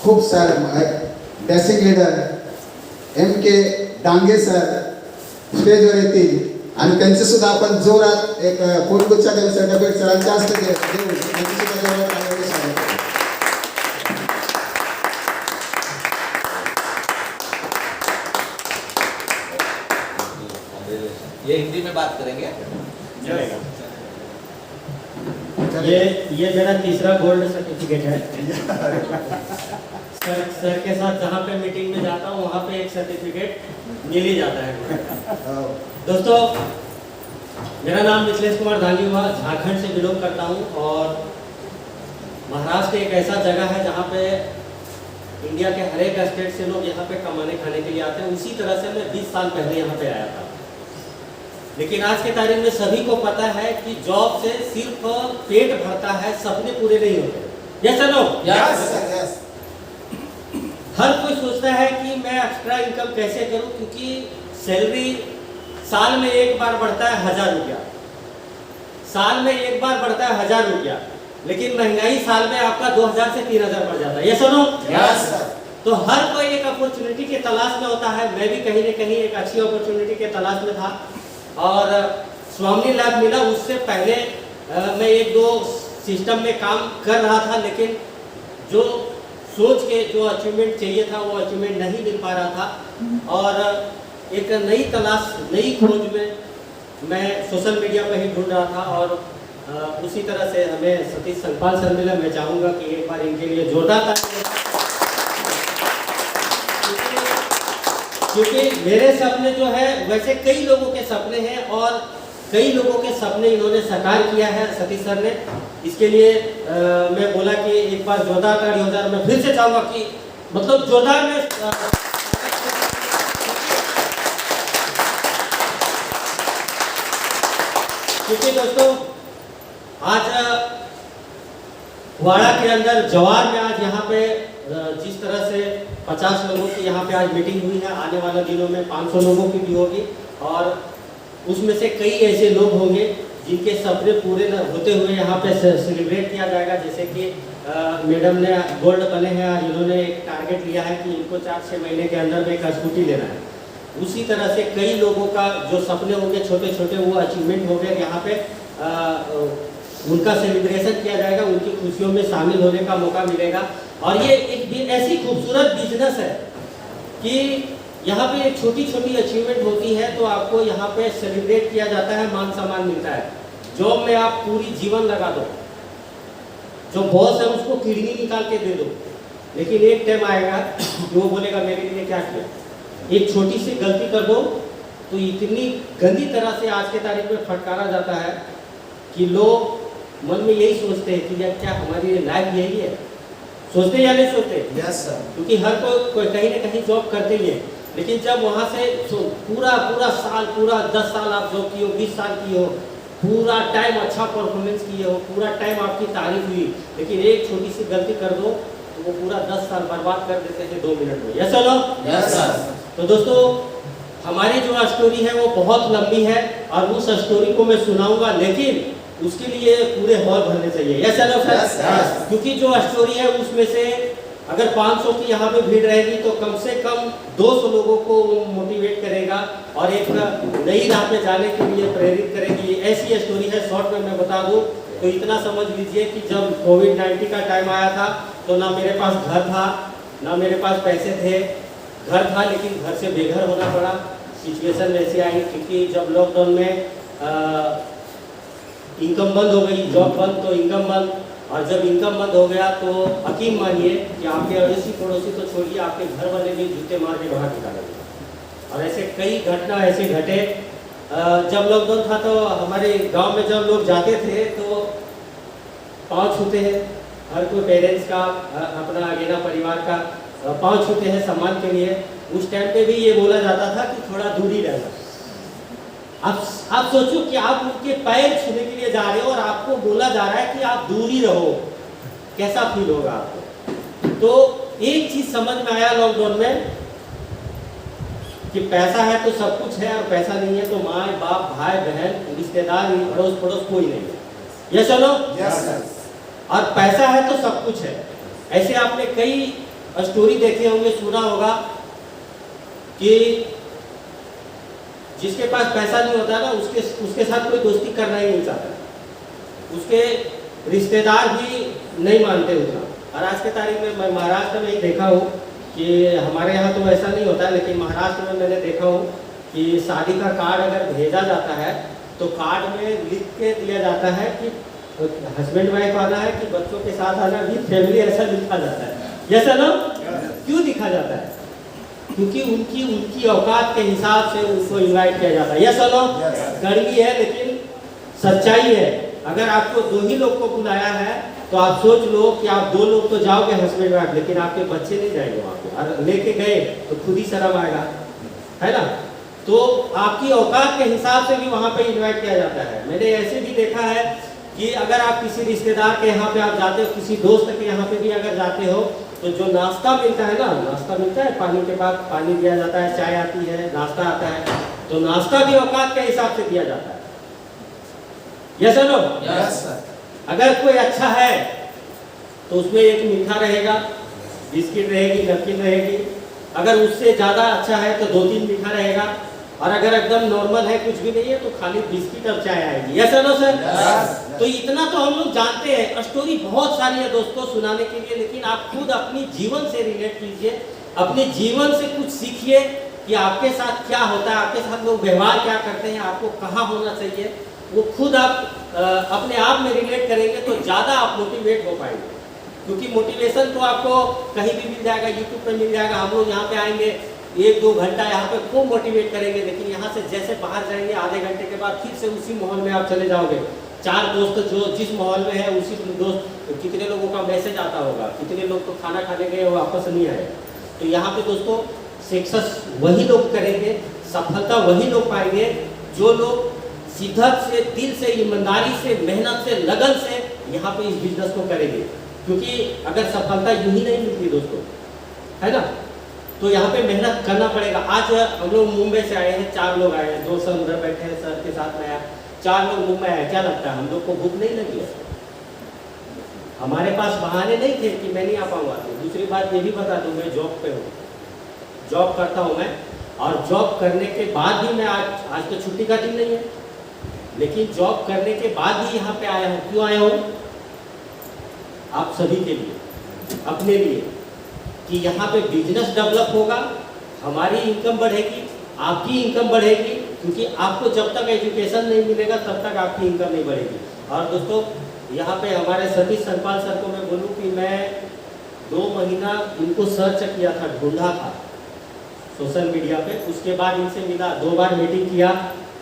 खूप सारे basic leader MK Dange sir स्टेजवर येतील आणि त्यांचे सुद्धा आपण जोरात एक पुरस्कृतच्या सर्टिफिकेट सरांच्या हस्ते देऊ त्यांची सुद्धा जोरात तालीमध्ये स्वागत करू. ये हिंदी में बात करेंगे. ये मेरा तीसरा गोल्ड सर्टिफिकेट है. सर के साथ जहाँ पे मीटिंग में जाता हूँ वहाँ पे एक सर्टिफिकेट मिल ही जाता है. दोस्तों, मेरा नाम मिथिलेश कुमार धांगी हुआ, झारखंड से बिलोंग करता हूँ और महाराष्ट्र एक ऐसा जगह है जहाँ पे इंडिया के हर एक स्टेट से लोग यहाँ पे कमाने खाने के लिए आते हैं. उसी तरह से मैं 20 साल पहले यहाँ पे आया था. लेकिन आज के तारीख में सभी को पता है कि जॉब से सिर्फ पेट भरता है, सपने पूरे नहीं होते. Yes sir no? यस. हर कोई सोचता है कि मैं एक्स्ट्रा इनकम कैसे करूं, क्योंकि सैलरी साल में एक बार बढ़ता है 1000 रुपया. साल में एक बार बढ़ता है 1000 रुपया, लेकिन महंगाई साल में आपका 2000 से 3000 बढ़ जाता है. Yes sir no? यस. तो हर कोई एक अपॉर्चुनिटी के तलाश में होता है. मैं भी कहीं न कहीं एक अच्छी अपॉर्चुनिटी के तलाश में था और स्वामी लाभ मिला. उससे पहले मैं एक दो सिस्टम में काम कर रहा था, लेकिन जो सोच के जो अचीवमेंट चाहिए था वो अचीवमेंट नहीं मिल पा रहा था. और एक नई तलाश, नई खोज में मैं सोशल मीडिया पर ही ढूंढ रहा था और उसी तरह से हमें सतीश संगपाल सर मिला. मैं चाहूँगा कि एक बार इनके लिए जोरदार ताली. क्योंकि मेरे सपने जो है वैसे कई लोगों के सपने हैं और कई लोगों के सपने इन्होंने साकार किया है सतीश सर ने. इसके लिए मैं बोला कि एक बार जोरदार ताली हो जाए. मैं फिर से चाहूँगा कि मतलब जोरदार में क्योंकि दोस्तों आज वाड़ा के अंदर जवार में आज यहाँ पे जिस तरह से 50 लोगों की यहाँ पे आज मीटिंग हुई है, आने वाले दिनों में 500 लोगों की भी होगी और उसमें से कई ऐसे लोग होंगे जिनके सपने पूरे होते हुए यहाँ पे सेलिब्रेट किया जाएगा. जैसे कि मैडम ने गोल्ड बने हैं और इन्होंने एक टारगेट लिया है कि इनको 4-6 महीने के अंदर में एक स्कूटी लेना है. उसी तरह से कई लोगों का जो सपने होंगे छोटे छोटे वो अचीवमेंट हो गए. यहाँ पे उनका सेलिब्रेशन किया जाएगा, उनकी खुशियों में शामिल होने का मौका मिलेगा. और ये एक ऐसी खूबसूरत बिजनेस है कि यहाँ पे एक छोटी छोटी अचीवमेंट होती है तो आपको यहाँ पे सेलिब्रेट किया जाता है, मान सम्मान मिलता है. जॉब में आप पूरी जीवन लगा दो, जो बॉस है उसको किडनी निकाल के दे दो, लेकिन एक टाइम आएगा कि वो बोलेगा मेरे लिए क्या किया. एक छोटी सी गलती कर दो तो इतनी गंदी तरह से आज के तारीख में फटकारा जाता है कि लोग मन में यही सोचते हैं कि यार क्या हमारी लाइफ यही है. सोचते या नहीं सोचते? Yes sir. क्योंकि हर कोई कहीं ना कहीं जॉब करते ही है, लेकिन जब वहाँ से पूरा साल, पूरा 10 साल आप जॉब किए हो, 20 साल किए हो, पूरा टाइम अच्छा परफॉर्मेंस किए हो, पूरा टाइम आपकी तारीफ हुई, लेकिन एक छोटी सी गलती कर दो तो वो पूरा 10 साल बर्बाद कर देते हैं 2 मिनट में. यस चलो? Yes sir. तो दोस्तों, हमारी जो स्टोरी है वो बहुत लंबी है और उस स्टोरी को मैं सुनाऊंगा, लेकिन उसके लिए पूरे हॉल भरने चाहिए. यस चलो सर? क्योंकि जो स्टोरी है उसमें से अगर 500 की यहाँ पे भीड़ रहेगी तो कम से कम 200 लोगों को मोटिवेट करेगा और एक नई राह पे जाने के लिए प्रेरित करेगी. ऐसी स्टोरी है. शॉर्ट में मैं बता दूं तो इतना समझ लीजिए कि जब कोविड-19 का टाइम आया था तो ना मेरे पास घर था, ना मेरे पास पैसे थे. घर था लेकिन घर से बेघर होना पड़ा. सिचुएशन वैसे आई क्योंकि जब लॉकडाउन में इनकम बंद हो गई, जॉब बंद तो इनकम बंद, और जब इनकम बंद हो गया तो यकीन मानिए कि आपके अड़ोसी पड़ोसी तो छोड़िए, आपके घर वाले भी जूते मार के बाहर निकालेंगे. और ऐसे कई घटना ऐसे घटे. जब लॉकडाउन था तो हमारे गांव में जब लोग जाते थे तो पाँव छूते हैं, हर कोई पेरेंट्स का, अपना अगेना परिवार का पाँव छूते हैं सम्मान के लिए. उस टाइम पे भी ये बोला जाता था कि थोड़ा दूरी रहना. आप सोचो कि आप उनके पैर छूने के लिए जा रहे हो और आपको बोला जा रहा है कि आप दूरी रहो, कैसा फील होगा आपको. तो एक चीज समझ में आया लॉकडाउन में कि पैसा है तो सब कुछ है और पैसा नहीं है तो माँ बाप भाई बहन रिश्तेदार अड़ोस पड़ोस कोई नहीं है. ये चलो. Yes sir. और पैसा है तो सब कुछ है. ऐसे आपने कई स्टोरी देखे होंगे, सुना होगा कि जिसके पास पैसा नहीं होता ना उसके साथ कोई दोस्ती करना ही नहीं चाहता, उसके रिश्तेदार भी नहीं मानते उतना। और आज के तारीख में मैं महाराष्ट्र में ही देखा हूँ कि हमारे यहाँ तो ऐसा नहीं होता, लेकिन महाराष्ट्र में मैंने देखा हूँ कि शादी का कार्ड अगर भेजा जाता है तो कार्ड में लिख के दिया जाता है कि हस्बैंड वाइफ आना है कि बच्चों के साथ आना, विद फैमिली, ऐसा लिखा जाता है। Yes no? क्यों लिखा जाता है? क्योंकि उनकी औकात के हिसाब से उनको इनवाइट किया जाता है। Yes no? कड़वी है लेकिन सच्चाई है। अगर आपको 2 ही लोग को बुलाया है तो आप सोच लो कि आप 2 लोग तो जाओगे हस्बैंड वाइफ, लेकिन आपके बच्चे नहीं जाएंगे वहाँ पे, और लेके गए तो खुद ही शर्म आएगा, है ना? तो आपकी औकात के हिसाब से भी वहाँ पे इनवाइट किया जाता है। मैंने ऐसे भी देखा है कि अगर आप किसी रिश्तेदार के यहाँ पे आप जाते हो, किसी दोस्त के यहाँ पे भी अगर जाते हो, तो जो नाश्ता मिलता है ना, नाश्ता मिलता है, पानी के बाद पानी दिया जाता है, चाय आती है, नाश्ता आता है, तो नाश्ता भी औकात के हिसाब से दिया जाता है। Yes no? Yes sir. अगर कोई अच्छा है तो उसमें एक मीठा रहेगा, बिस्किट रहेगी, नमकीन रहेगी। अगर उससे ज़्यादा अच्छा है तो 2-3 मीठा रहेगा, और अगर एकदम नॉर्मल है, कुछ भी नहीं है, तो खाली बिस्किट और चाय आएगी। Yes no sir? तो इतना तो हम लोग जानते हैं। स्टोरी बहुत सारी है दोस्तों सुनाने के लिए, लेकिन आप खुद अपनी जीवन से रिलेट कीजिए, अपने जीवन से कुछ सीखिए कि आपके साथ क्या होता है, आपके साथ लोग व्यवहार क्या करते हैं, आपको कहाँ होना चाहिए, वो खुद आप अपने आप में रिलेट करेंगे तो ज़्यादा आप मोटिवेट हो पाएंगे। क्योंकि मोटिवेशन तो आपको कहीं भी मिल जाएगा, यूट्यूब पे मिल जाएगा। हम लोग यहाँ पे आएंगे 1-2 घंटा यहाँ पे खूब मोटिवेट करेंगे, लेकिन यहाँ से जैसे बाहर जाएंगे आधे घंटे के बाद फिर से उसी माहौल में आप चले जाओगे। 4 दोस्त जो जिस माहौल में है उसी दोस्त, कितने लोगों का मैसेज आता होगा, कितने लोग तो खाना खाने गए वापस नहीं आए। तो यहाँ पे दोस्तों सक्सेस वही लोग करेंगे, सफलता वही लोग पाएंगे जो लोग शिद्दत से, दिल से, ईमानदारी से, मेहनत से, लगन से यहाँ पे इस बिजनेस को करेंगे। क्योंकि अगर सफलता यूं ही नहीं मिलती दोस्तों, है ना, तो यहाँ पे मेहनत करना पड़ेगा। आज हम लोग मुंबई से आए हैं, 4 लोग आए हैं, 2 सर उधर बैठे हैं, सर के साथ में आया, 4 लोग मुंबई आए। क्या लगता है हम लोग को भूख नहीं लगी है? हमारे पास बहाने नहीं थे कि मैं नहीं आ पाऊंगा। दूसरी बात ये भी बता दूं, मैं जॉब पे हूँ, जॉब करता हूँ मैं, और जॉब करने के बाद भी मैं आज तो छुट्टी का दिन नहीं है, लेकिन जॉब करने के बाद भी यहाँ पे आया हूँ। क्यों आया हूँ? आप सभी के लिए, अपने लिए, कि यहाँ पे बिजनेस डेवलप होगा, हमारी इनकम बढ़ेगी, आपकी इनकम बढ़ेगी। क्योंकि आपको जब तक एजुकेशन नहीं मिलेगा तब तक आपकी इनकम नहीं बढ़ेगी। और दोस्तों यहाँ पे हमारे सतीश सरपाल सर को मैं बोलूँ कि मैं 2 महीना इनको सर्च किया था, ढूंढा था सोशल मीडिया पे। उसके बाद इनसे मिला, 2 बार मीटिंग किया,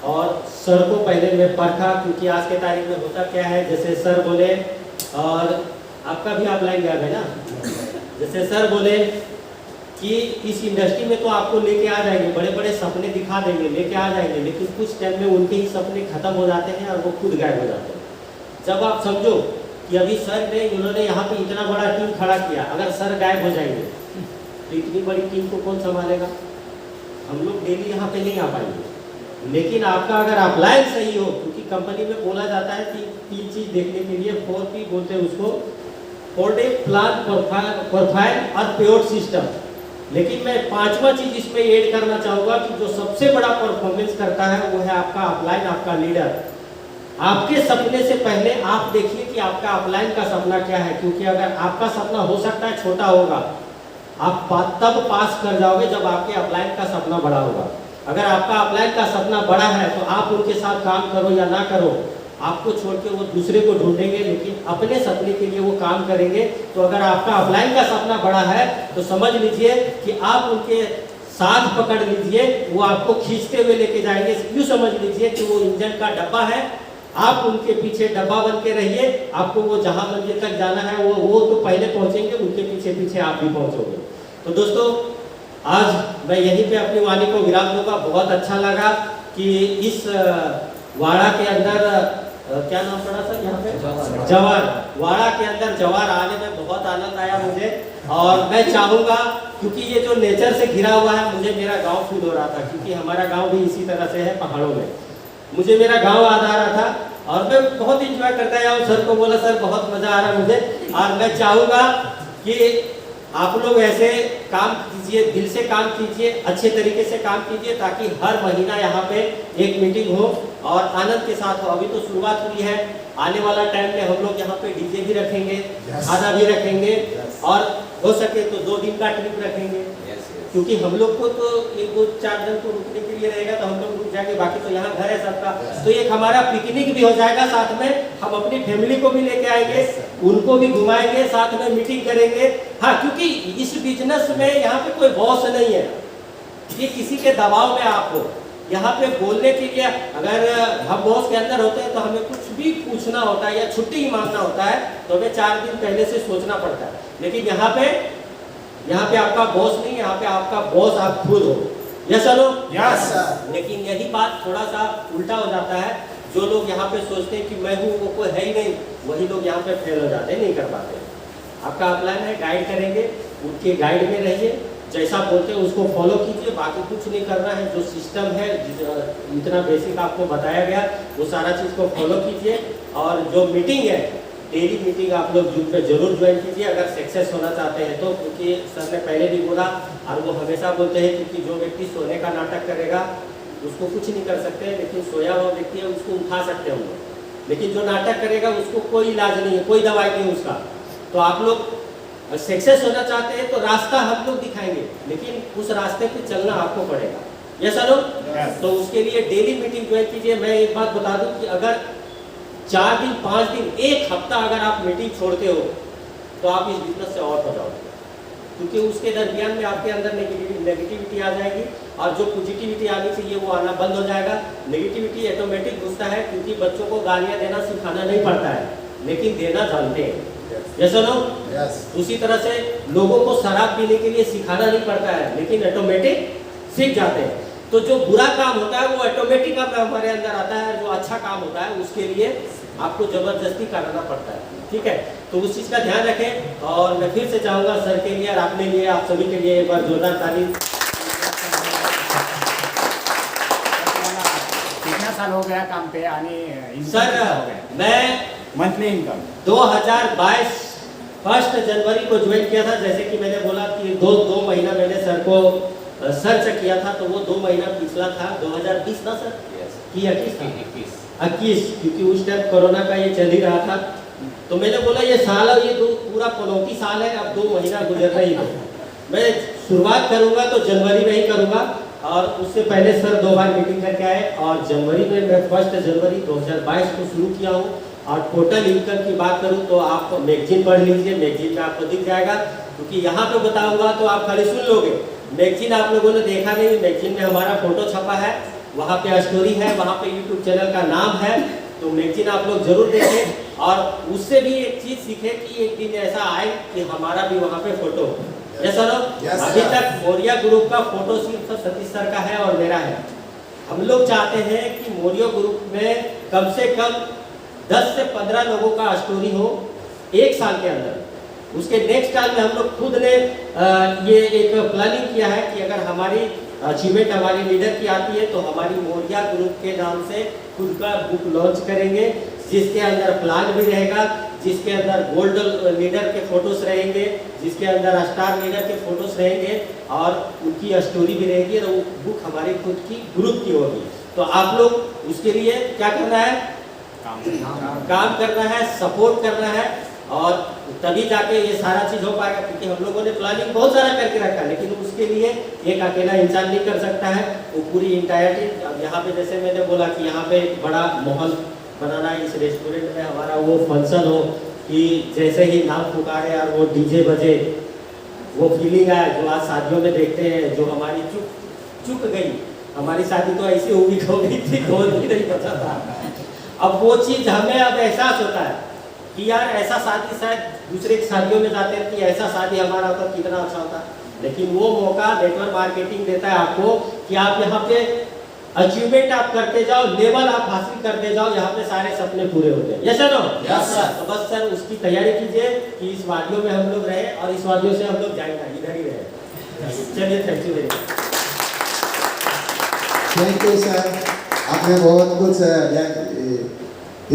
और सर को पहले मैं परखा। क्योंकि आज के तारीख में होता क्या है, जैसे सर बोले, और आपका भी आप लाइन गया है ना, जैसे सर बोले कि इस इंडस्ट्री में तो आपको लेके आ जाएंगे, बड़े बड़े सपने दिखा देंगे, लेके आ जाएंगे, लेकिन कुछ टाइम में उनके ही सपने खत्म हो जाते हैं और वो खुद गायब हो जाते हैं। जब आप समझो कि अभी सर ने, उन्होंने यहाँ पे इतना बड़ा टीम खड़ा किया, अगर सर गायब हो जाएंगे तो इतनी बड़ी टीम को कौन संभालेगा? हम लोग डेली यहाँ पे नहीं आ पाएंगे। लेकिन आपका अगर अपलायन सही हो, क्योंकि कंपनी में बोला जाता है कि 3 चीज देखने के लिए, 4P बोलते हैं उसको, प्रोडक्ट, प्लान, प्रोफाइल और पेयोड सिस्टम। लेकिन मैं 5वां चीज इसमें ऐड करना चाहूँगा कि जो सबसे बड़ा परफॉर्मेंस करता है वो है आपका अपलाइन, आपका लीडर। आपके सपने से पहले आप देखिए कि आपका अपलाइन का सपना क्या है। क्योंकि अगर आपका सपना हो सकता है छोटा होगा, आप तब पास कर जाओगे जब आपके अपलाइन का सपना बड़ा होगा। अगर आपका अपलाइन का सपना बड़ा है तो आप उनके साथ काम करो या ना करो, आपको छोड़ के वो दूसरे को ढूंढेंगे, लेकिन अपने सपने के लिए वो काम करेंगे। तो अगर आपका अपलाइन का सपना बड़ा है तो समझ लीजिए कि आप उनके साथ पकड़ लीजिए, वो आपको खींचते हुए लेके जाएंगे। यूँ समझ लीजिए कि वो इंजन का डब्बा है, आप उनके पीछे डब्बा बन के रहिए। आपको वो जहाँ मंजिल तक जाना है वो तो पहले पहुँचेंगे, उनके पीछे पीछे आप भी पहुँचोगे। तो दोस्तों आज मैं यहीं पे अपनी वाणी को विराम दूंगा। बहुत अच्छा लगा कि इस वाड़ा के अंदर क्या नाम पड़ा सर यहाँ पे, जवार, वाड़ा के अंदर जवार आने में बहुत आनंद आया मुझे। और मैं चाहूँगा, क्योंकि ये जो नेचर से घिरा हुआ है, मुझे मेरा गांव फील हो रहा था, क्योंकि हमारा गांव भी इसी तरह से है, पहाड़ों में। मुझे मेरा गांव याद आ रहा था और मैं बहुत इंजॉय करता आया हूँ। सर को बोला सर बहुत मजा आ रहा है मुझे, और मैं चाहूँगा कि आप लोग ऐसे काम कीजिए, दिल से काम कीजिए, अच्छे तरीके से काम कीजिए, ताकि हर महीना यहाँ पे एक मीटिंग हो और आनंद के साथ हो। अभी तो शुरुआत हुई है, आने वाला टाइम में हम लोग यहाँ पे डीजे भी रखेंगे, खाना भी रखेंगे, और हो सके तो 2 दिन का ट्रिप रखेंगे, क्योंकि हम लोग को तो 1-2-4 दिन को रुकने के लिए रहेगा, तो हम लोग रुक जाएंगे, बाकी तो यहाँ घर है सबका। तो एक हमारा पिकनिक भी हो जाएगा, साथ में हम अपनी फैमिली को भी लेके आएंगे, उनको भी घुमाएंगे, साथ में मीटिंग करेंगे। हाँ, क्योंकि इस बिजनेस में यहाँ पे कोई बॉस नहीं है, ये किसी के दबाव में आप हो। यहाँ पे बोलने के लिए अगर हम बॉस के अंदर होते हैं तो हमें कुछ भी पूछना होता है या छुट्टी ही मांगना होता है, तो हमें 4 दिन पहले से सोचना पड़ता है। लेकिन यहाँ पे आपका बॉस नहीं, यहाँ पे आपका बॉस आप खुद हो। यस चलो, यस सर। लेकिन यही बात थोड़ा सा उल्टा हो जाता है। जो लोग यहाँ पे सोचते हैं कि मैं हूँ, वो कोई है ही नहीं, वही लोग यहाँ पे फेल हो जाते हैं, नहीं कर पाते। आपका प्लान है, गाइड करेंगे, उनके गाइड में रहिए, जैसा बोलते हैं उसको फॉलो कीजिए, बाकी कुछ नहीं करना है। जो सिस्टम है, इतना बेसिक आपको बताया गया, वो सारा चीज़ को फॉलो कीजिए। और जो मीटिंग है, डेली मीटिंग आप लोग जूम पे जरूर ज्वाइन कीजिए अगर सक्सेस होना चाहते हैं तो, क्योंकि सर ने पहले भी बोला और वो हमेशा बोलते हैं, क्योंकि जो व्यक्ति सोने का नाटक करेगा उसको कुछ नहीं कर सकते, लेकिन सोया हुआ व्यक्ति है उसको उठा सकते हैं हम लोग। लेकिन जो नाटक करेगा उसको कोई इलाज नहीं है, कोई दवाई नहीं है उसका। तो आप लोग सक्सेस होना चाहते हैं तो रास्ता हम लोग दिखाएंगे, लेकिन उस रास्ते पे चलना आपको पड़ेगा। Yes sir. तो उसके लिए डेली मीटिंग ज्वाइन कीजिए। मैं एक बात बता दूं कि अगर 4 दिन, 5 दिन, 1 हफ्ता अगर आप मीटिंग छोड़ते हो तो आप इस बिजनेस से आउट हो जाओगे, क्योंकि उसके दरमियान में आपके अंदर नेगेटिविटी आ जाएगी और जो पॉजिटिविटी आनी चाहिए वो आना बंद हो जाएगा। नेगेटिविटी ऑटोमेटिक घुसता है, क्योंकि बच्चों को गालियाँ देना सिखाना नहीं पड़ता है, लेकिन देना जानते हैं। Yes no? उसी तरह से लोगों को शराब पीने के लिए सिखाना नहीं पड़ता है, लेकिन ऑटोमेटिक सीख जाते हैं। तो जो बुरा काम होता है वो ऑटोमेटिक हमारे अंदर आता है, जो अच्छा काम होता है उसके लिए आपको जबरदस्ती कराना पड़ता है। ठीक है, तो उस चीज़ का ध्यान रखें। और मैं फिर से चाहूँगा सर के लिए और अपने लिए, आप सभी के लिए एक बार जोरदार ताली। कितना साल हो गया काम पे? सर मैं मंथली इनकम 2022 1 जनवरी को ज्वाइन किया था। जैसे कि मैंने बोला कि 2 महीना मैंने सर को सर्च किया था, तो वो 2 महीना पिछला था 2020 ना सर, कि 21, क्योंकि उस टाइम कोरोना का ये चल ही रहा था। तो मैंने बोला ये साल, ये पूरा 35 साल है, अब 2 महीना गुजर रही है। मैं शुरुआत करूंगा तो जनवरी में ही करूंगा, और उससे पहले सर 2 बार मीटिंग करके आए, और जनवरी में मैं 1 जनवरी 2022 को शुरू किया हूँ। और टोटल इनकम की बात करूँ तो आप मैगजीन पढ़ लीजिए, मैगजीन में आपको दिख जाएगा, क्योंकि यहाँ पे बताऊंगा तो आप खाली सुन लोगे। मैगजीन आप लोगों ने देखा नहीं, मैगजीन में हमारा फोटो छपा है, वहाँ पे स्टोरी है, वहाँ पे यूट्यूब चैनल का नाम है, तो मैगजीन आप लोग जरूर देखें। और उससे भी एक चीज़ सीखें कि एक दिन ऐसा आए कि हमारा भी वहाँ पे फोटो हो। Yes sir. अभी तक मौर्या ग्रुप का फोटो सिर्फ सतीश सर का है और मेरा है। हम लोग चाहते हैं कि मौर्या ग्रुप में कम से कम 10 से 15 लोगों का स्टोरी हो 1 साल के अंदर। उसके नेक्स्ट टाइम में हम लोग खुद ने ये एक प्लानिंग किया है कि अगर हमारी अचीवमेंट हमारी लीडर की आती है तो हमारी मौर्या ग्रुप के नाम से खुद का बुक लॉन्च करेंगे, जिसके अंदर प्लान भी रहेगा, जिसके अंदर गोल्ड लीडर के फोटोज रहेंगे, जिसके अंदर स्टार लीडर के फोटोज रहेंगे, और उनकी स्टोरी भी रहेगी, और वो बुक हमारी खुद की ग्रुप की होगी। तो आप लोग उसके लिए क्या करना है? काम करना है, सपोर्ट करना है, और तभी जाके ये सारा चीज़ हो पाएगा। क्योंकि हम लोगों ने प्लानिंग बहुत सारा करके रखा है, लेकिन उसके लिए एक अकेला इंसान नहीं कर सकता है, वो पूरी इंटायरिटी। अब यहाँ पे जैसे मैंने बोला कि यहाँ पे एक बड़ा माहौल बनाना है, इस रेस्टोरेंट में हमारा वो फंक्शन हो कि जैसे ही नाम पुकारे और वो डीजे बजे, वो फीलिंग आए जो आज शादियों में देखते हैं, जो हमारी चुक गई। हमारी शादी तो ऐसी हो गई थी, खोल भी नहीं बचा था। अब वो चीज़ हमें अब एहसास होता है कि यार ऐसा शादी शायद दूसरे की शादियों में जाते हैं कि ऐसा शादी हमारा होता कितना अच्छा होता। लेकिन वो मौका नेटवर्क मार्केटिंग देता है आपको कि आप यहाँ पे अचीवमेंट आप करते जाओ, लेवल आप हासिल करते जाओ, यहाँ पे सारे सपने पूरे होते हैं। Yes sir. Yes sir. तो बस सर उसकी तैयारी कीजिए कि इस वादियों में हम लोग रहे और इस वादियों से हम लोग जाएंगे, इधर ही रहे। चलिए, thank you very much. Thank you sir, आपने बहुत कुछ